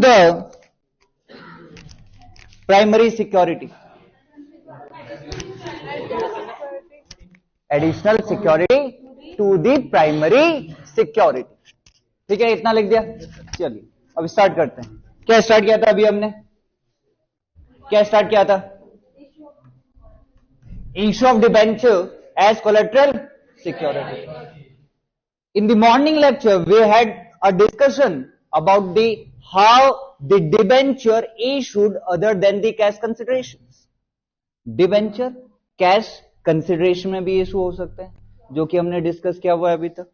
the primary security. Additional security to the primary security. ठीक है, इतना लिख दिया. चलिए अब स्टार्ट करते हैं. क्या स्टार्ट किया था अभी हमने? क्या स्टार्ट किया था? Issue of debenture as collateral security. In the morning lecture, we had a discussion about the how the debenture issued other than the cash considerations. Debenture cash consideration में भी इशू हो सकते हैं, जो कि हमने डिस्कस किया हुआ है अभी तक.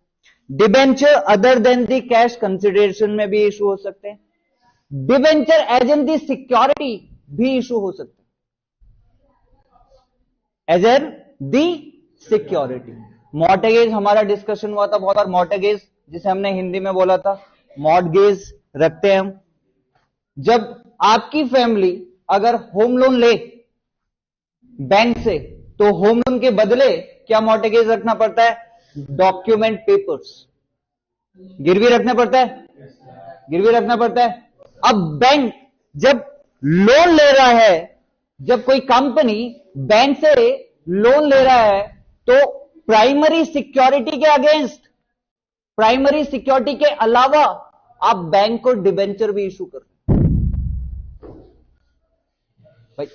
Debenture other than the cash consideration में भी इशू हो सकते हैं. Debenture as in the security भी इशू हो सकते हैं, as in the security. Mortgage हमारा डिस्कशन हुआ था बहुत बार. मॉर्टगेज जिसे हमने हिंदी में बोला था मॉर्टगेज रखते हैं हम. जब आपकी फैमिली अगर होम लोन ले बैंक से, तो होम लोन के बदले क्या मॉर्टगेज रखना पड़ता है? डॉक्यूमेंट पेपर्स गिरवी रखना पड़ता है. गिरवी रखना पड़ता है. अब बैंक जब लोन ले रहा है, जब कोई कंपनी बैंक से लोन ले रहा है, तो प्राइमरी सिक्योरिटी के अगेंस्ट, प्राइमरी सिक्योरिटी के अलावा आप बैंक को डिबेंचर भी इशू कर रहे हैं. भाई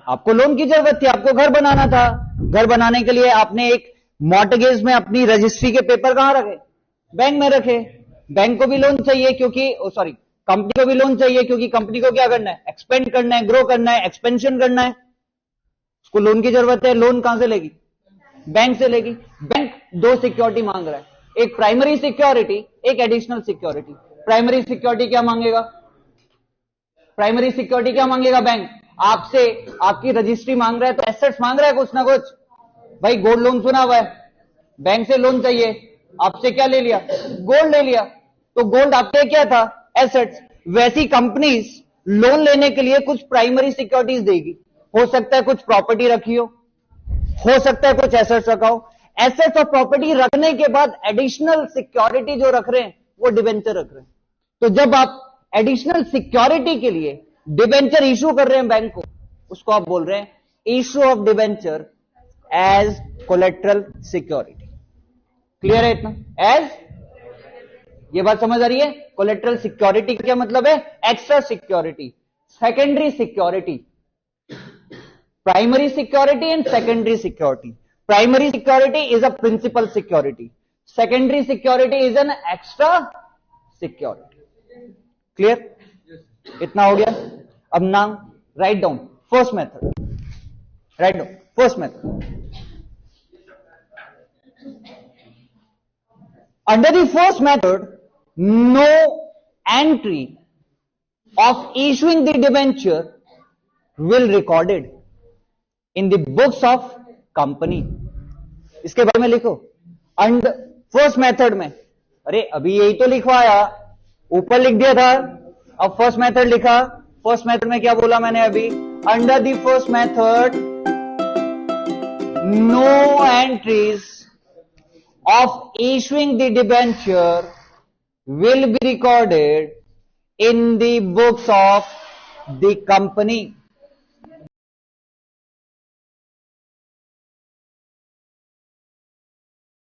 आपको लोन की जरूरत थी, आपको घर बनाना था. घर बनाने के लिए आपने एक मॉर्टगेज में अपनी रजिस्ट्री के पेपर कहां रखे? बैंक में रखे. बैंक को भी लोन चाहिए क्योंकि कंपनी को भी लोन चाहिए क्योंकि कंपनी को क्या करना है? एक्सपेंड करना है, ग्रो करना है, एक्सपेंशन करना है. उसको लोन की जरूरत है. लोन कहां से लेगी? बैंक से लेगी. बैंक दो सिक्योरिटी मांग रहा है, एक प्राइमरी सिक्योरिटी, एक एडिशनल सिक्योरिटी. प्राइमरी सिक्योरिटी क्या मांगेगा? प्राइमरी सिक्योरिटी क्या मांगेगा? बैंक आपसे आपकी रजिस्ट्री मांग रहा है, तो एसेट्स मांग रहा है कुछ ना कुछ. भाई गोल्ड लोन सुना हुआ है, बैंक से लोन चाहिए, आपसे क्या ले लिया? गोल्ड ले लिया. तो गोल्ड आपके क्या था? एसेट्स. वैसी कंपनीज लोन लेने के लिए कुछ प्राइमरी सिक्योरिटीज देगी. हो सकता है कुछ प्रॉपर्टी रखी हो सकता है कुछ एसेट्स रखा हो. एसेट्स और प्रॉपर्टी रखने के बाद एडिशनल सिक्योरिटी जो रख रहे हैं वो डिबेंचर रख रहे हैं. तो जब आप एडिशनल सिक्योरिटी के लिए डिबेंचर इशू कर रहे हैं बैंक को, उसको आप बोल रहे हैं issue of debenture as collateral security. Clear है इतना? एज, ये बात समझ आ रही है? कोलेटरल सिक्योरिटी का क्या मतलब है? Extra security, secondary security. Primary security and secondary security. Primary security is a principal security. Secondary security is an extra security. Clear? इतना हो गया. अब नाम write down first method. Write down first method. Under the first method, no entry of issuing the debenture will recorded in the books of company. इसके बारे में लिखो. अंड first method में, अरे अभी यही तो लिखवाया, ऊपर लिख दिया था, अब फर्स्ट मेथड लिखा. फर्स्ट मेथड में क्या बोला मैंने अभी? Under the first method no entries of issuing the debenture will be recorded in the books of the company.